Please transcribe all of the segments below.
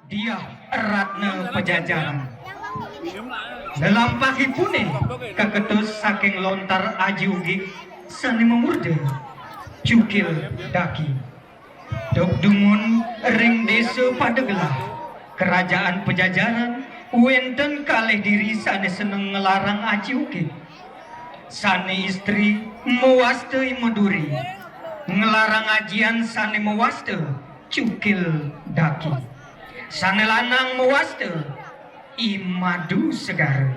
dia eratna pejajaran. Dalam pagi pune kaketus saking lontar aji ugi sani memurde cukil daki. Dok dungun ring desa Padegelah kerajaan pejajaran wenten kalih diri sane seneng ngelarang aji ugi. Sane istri mewaste meduri ngelarang ajian sane mewaste cukil daki. Sane lanang mewaste imadu segar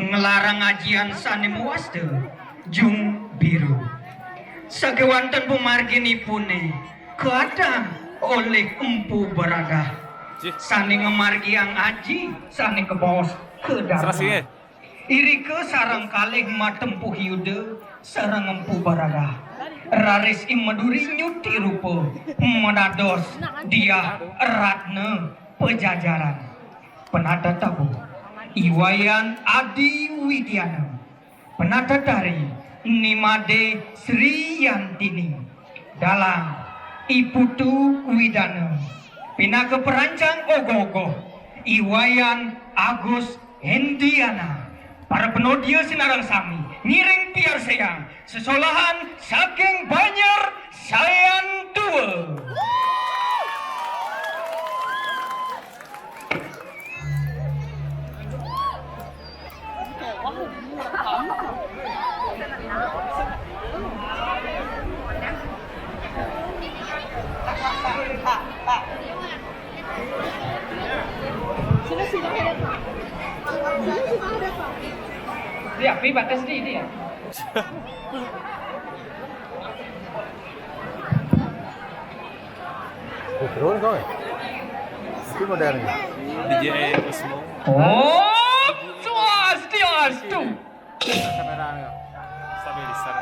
ngelarang ajian sane mewaste jung biru. Sagewanten pumargini pune keadaan oleh empu beradah sane ngemargi yang aji sane ke bawah ke dalam iri ke sarang kalih matempuh yude sarang empu beradah raris imeduri nyuti rupa menados dia eratna pejajaran penata tabu Iwayan Adi Widiana penata tari Nimade Sri Yantini dalam Iputu Widana pinaka perancang ogoh-ogoh Iwayan Agus Hendiana para penodia sinarang sami ngiring tiar sayang sesolahan saking Banjar Sayan Tua. Dia api batas ini ya. Drone kau ya? Itu modelnya. DJ Osmo. Oh, suas tu. Kameranya. Sabi lisan.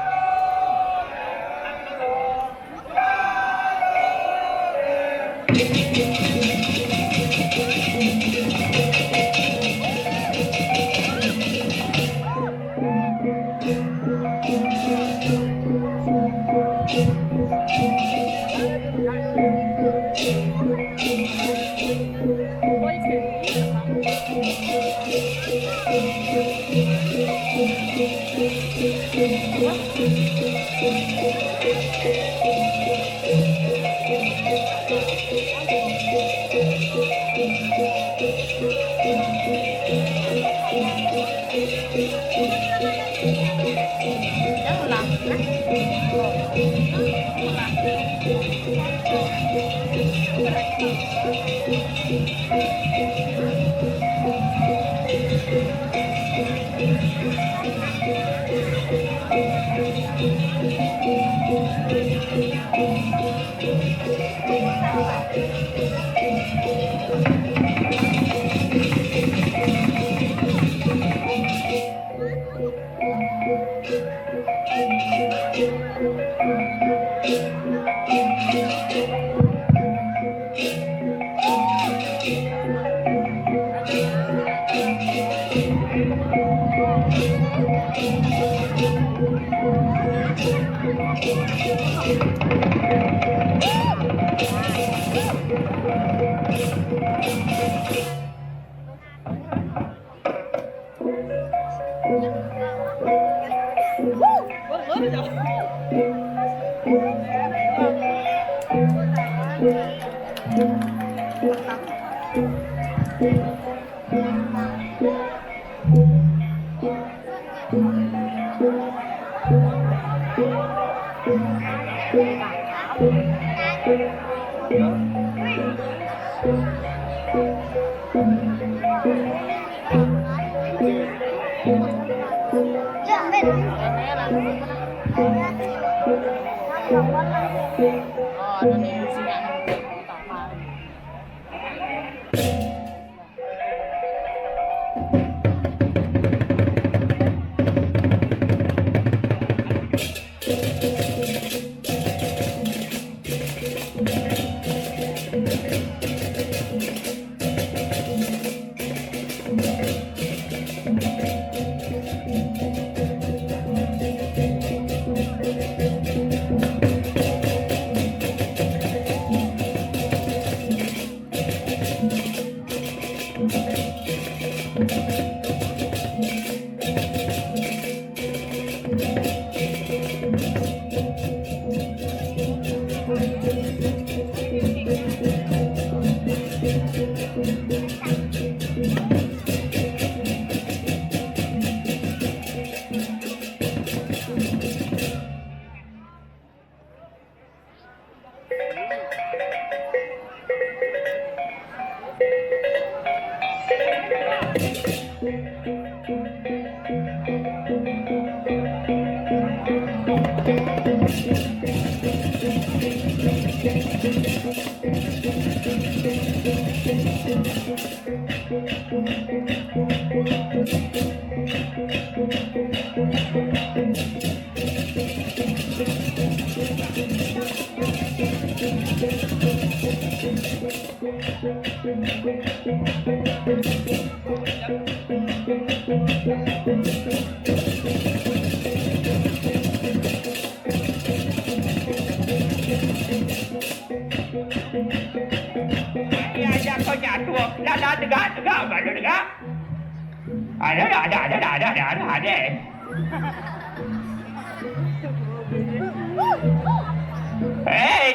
Ayah kau jatuh. Dah tegak, baru tegak. Ada.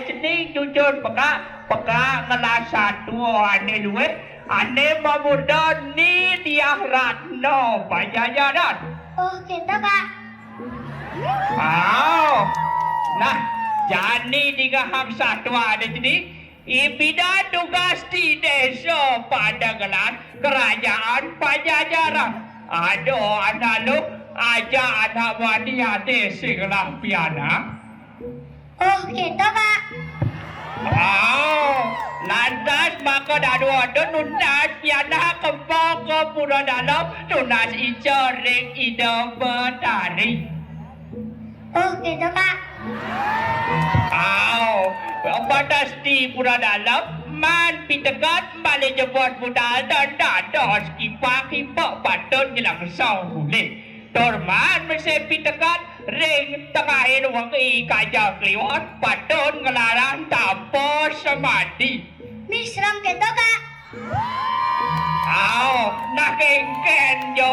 Cening jujur peka ngelas satu ane dua. Ane memuda ni dia ratno pajajaran. Oh gitu kak. Nah, jani tiga ham satu ada sini. Ibida tugas di desa pada gelar kerajaan pajajaran. Aduh anak lu aja anak wanita desa gelar piana. Oh gitu kak. Lantas maka ada nunas piana kembang ke pura dalam nunas ijo ring ida betari. Oh gitu kak. Batas di pura dalam man pitekat balik jebot budal dan dados kipak patut nyelang sau kulit. Torman mesti pitekat ring tengahin wangi kajak liwat patut ngelarang tanpa semadi. Misram gitu kak. Nak kengken yo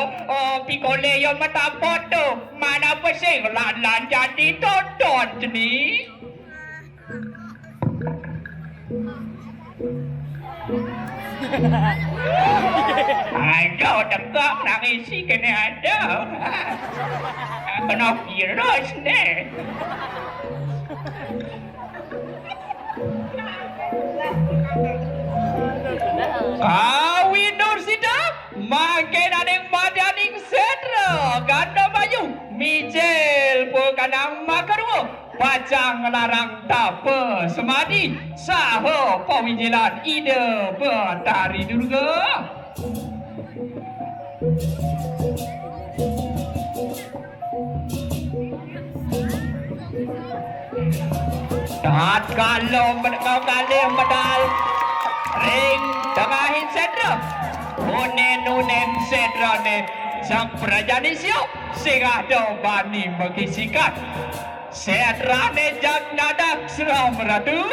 pikole yo mata foto mana pesing lan jadi tonton ni. Ada dekat nangis si kena ada. Kena virus ni. Kawin Nur Sidap makin ada yang madaning sedra ganda bayu Mijel bukanang makarwo pacang larang tapa semadi saho pawijilan ide betari durga. Taat kalau kau kali medal ring tengahin sedra unen sedra ne sang prajani siap singah bani mengisikan sedra ne jak nadak seram ratu.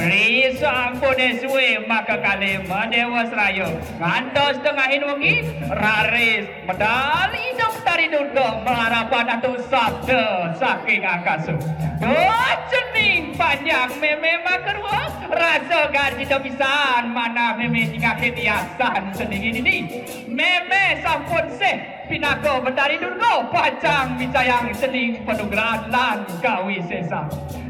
Risa ampun suwe maka kali Dewa Serayu ngantos tengahin wengi raris medal hidup tari durga mengharapkan atau sabda saking akasu. Cening panjang meme makerwa rasa gaji dopisan mana meme jika ketiasan sening ini meme sampun seh pinako betari durga pacang bicayang sening penugrahan lan kawi sesa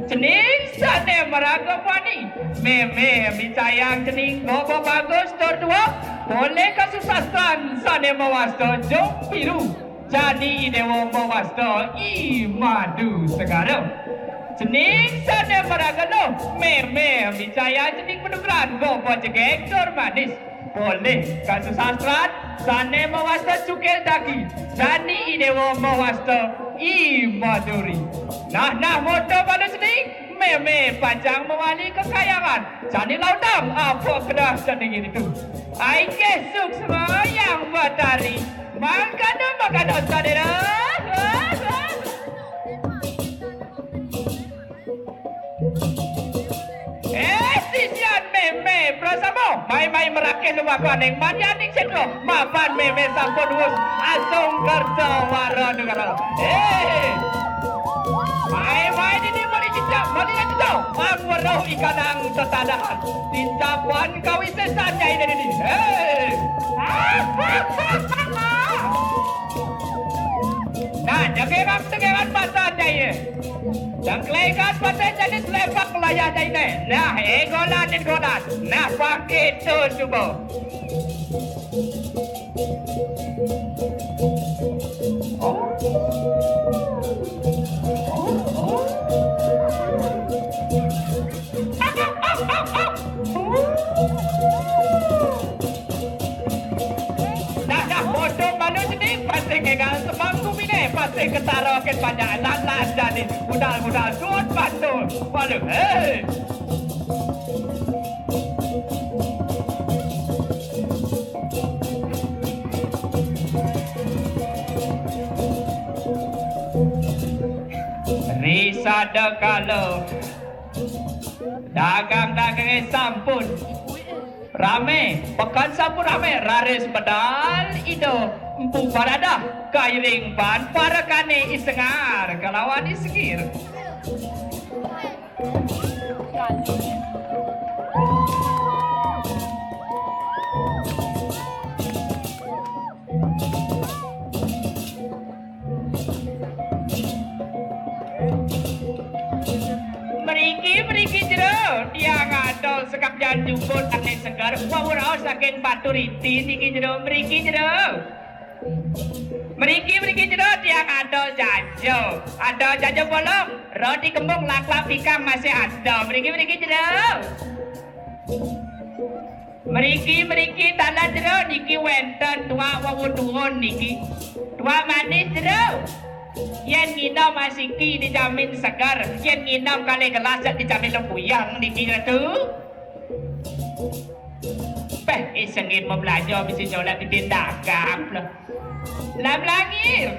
cening sane meraga pani meme bicayang cening gobo bagus terdua boleh kasusasan sane mawasto jom biru jadi idewo mawasto imadu sekarang cening sane meraga no meme bicayang cening penugrahan gobo jegek manis boleh kasusastran sane mawasta cukil daki jani idewo mawasta i maduri nah moto pada sedih meme panjang mewali kekayangan. Jadi laudam apa kedah sedingin itu. Ai kesuk semua yang batari. Makan saudara. Sisian meme prasamo mai merakit luwakan yang manyaning sedro mapan meme sampun wus asung kerja waro negara mai ini mari cicak ang waro ikanang tetadahan tincapuan kawisesannya ini nah jageran pasarnya ya yang kelekat pasal jadi selepak layak ini nah golan nah pakai itu coba pasti ketarokin banyak lalas jadi budal suut bantul waduh risada kalau dagang sampun rame pekan sampun rame raris pedal itu empung parada kairing ban para kane isengar kalawan iskir Meriki jero dia ngadol sekap janjukun ane segar wawurau saking batu riti niki jero meriki jero dia ngadol janjo ada janjo bolong roti kembung laklak pikang masih ada meriki jero meriki tanah jero niki wenten tua wawuduhun niki tua manis jero yen nginam masiki dijamin segar yen nginam kali gelas dijamin lembuyang niki tu isengin mau belajar mesti jolat di tindakan lam langir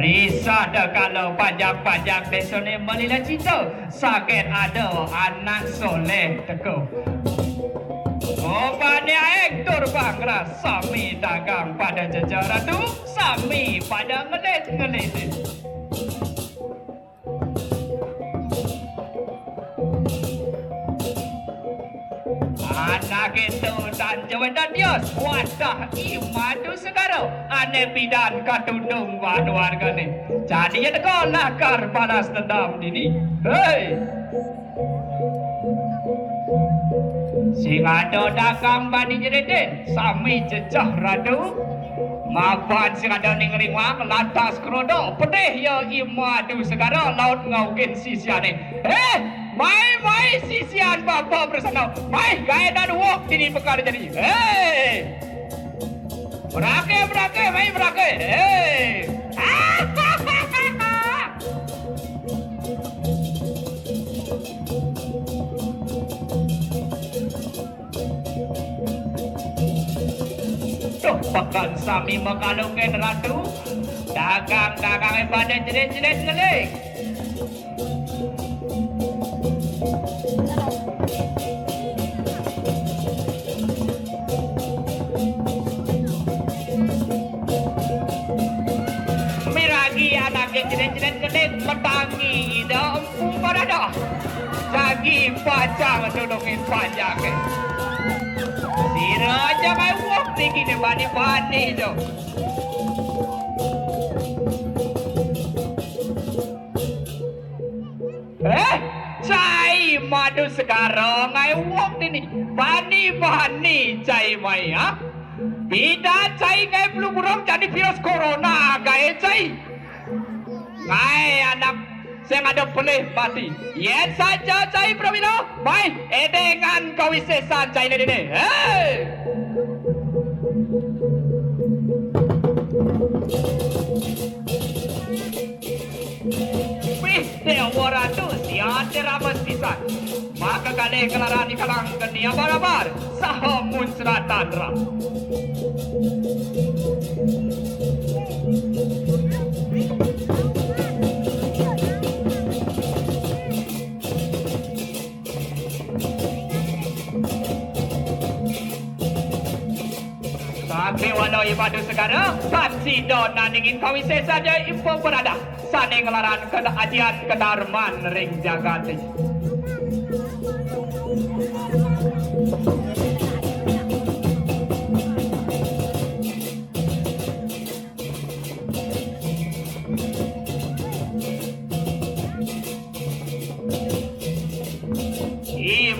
risah dah kalau pajak besone melila cita sakit ada anak soleh teguh pada ektor bangla sami dagang pada jajaran tu sami pada ngelit anak itu dan jawaban dios wadah imadu segaro ane bidan katundung warga ni jadi ya dekau nakar balas dendam ini hei sing ada dagang bani jereden sami jejah radu mapan sing ada ning ringwang lantas krodo pedih ya imadu segaro laut ngaukin sisiane mai sisian bapa bersama mai gaya dan wok ini perkara jadi berake mai berake tuh pekan sami makalungin ratu dagang pada jerit ngelik jerit ngelik metangi dah empung parada lagi pajang tolongin pajang si raja mai wok niki ne bani tu cai madu sekarang ai wok ni bani cai mai ha bida cai ngai flu burung jadi virus corona gai cai ngai anak Saya ada boleh mati. Yen saja cai Prawiro. Mai, edengan kawisesan cai ini. Hei! Wih, Dewa Ratu siate ramas pisan. Maka kade kelarani kalang kenia barabar. Saha muncratan ram. Sakri wano ibadu segara, panci dona ningin kawise saja impo berada. Sane ngelaran ke ajian kedarman ring jagati.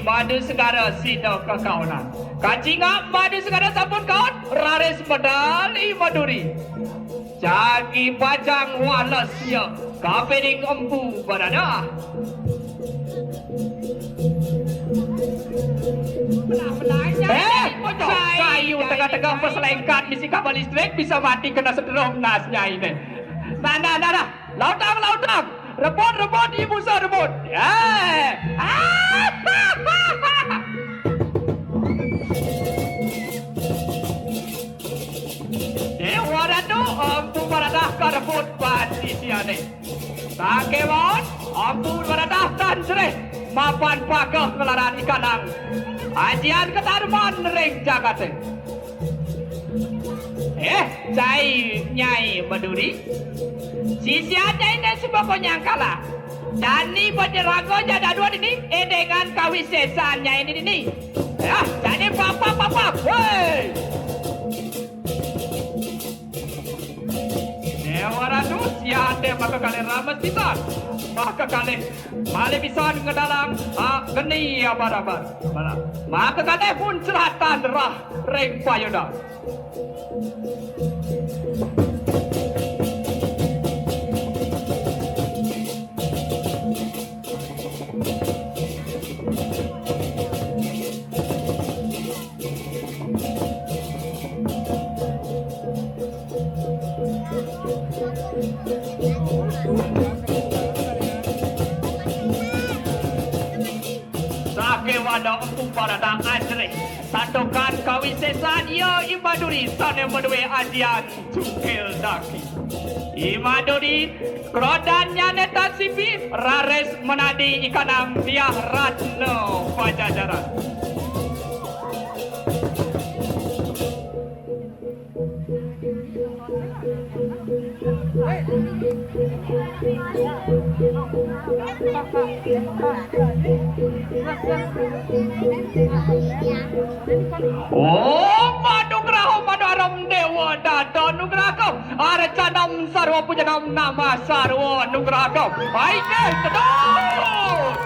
Madu segara sido kekaunan. Kacinga madu segara sampun kawan. Raris medali maduri. Jagi pajang walasya. Kapening empu berada. Sayu tengah-tengah perselengkat misi kapal listrik bisa mati kena sederom nasnya ini. Nah. Lautang. Rebut, ibu saya rebut. Dewa Ratu, ampu baradah karebut pati siane. Sakewon, ampu baradah tansreh. Mapan pagah ngelaran ikanang. Ajian ketarman ring jagate. Cai nyai maduri. Sisi ada ini semua kau nyangkala. Dani penjerago jada dua ini dengan kawisesannya ini. Ya, jadi papa. Woi. Dewa Ratu siade maka kalian ramas pisan. Maka kalian male pisan ngedalang geni abar-abar. Maka kalian pun celatan rah ring payuda. Sakewada untuk parada ajre. Satukan kawisesan ya Imaduri sane medwe ajian cukil daki. Imaduri krodannya netan sipi rares menadi ikanam biah ratno pajajaran. Manugraho manaram dewa dada nugraham arcanam sarwa pujanam nama sarwa nugraham aike sedot.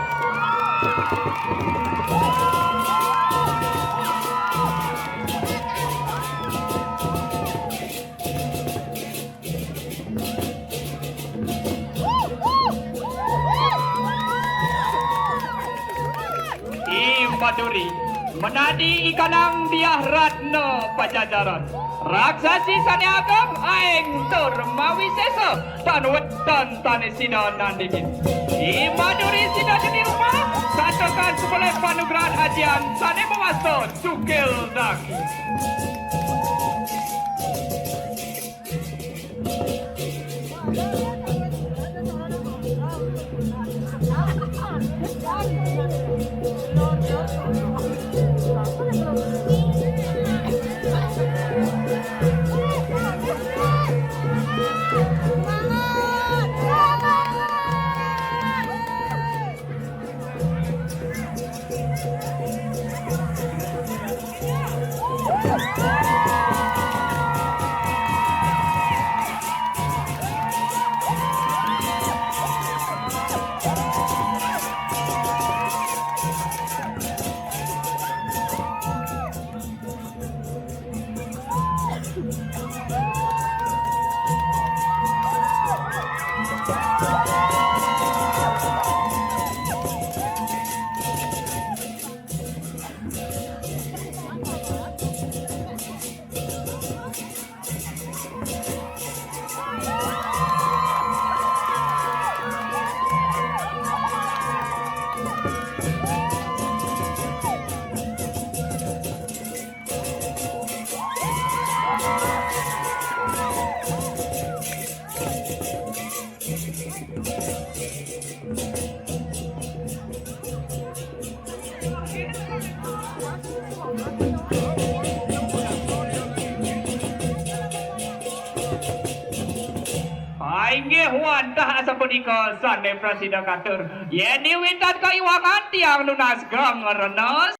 Maduri menadi ikanang dia ratna pajajaran raksasi sane agam aeng tur mawisesa tan wetan tane sida nandingin Maduri sida di rumah satukan sebelah panugrahan ajian sane mewasto cukil daki. Ainge huantah asa punika sane presiden katur. Yen diwitat kaiwangan tiang lunas gang ngerenos.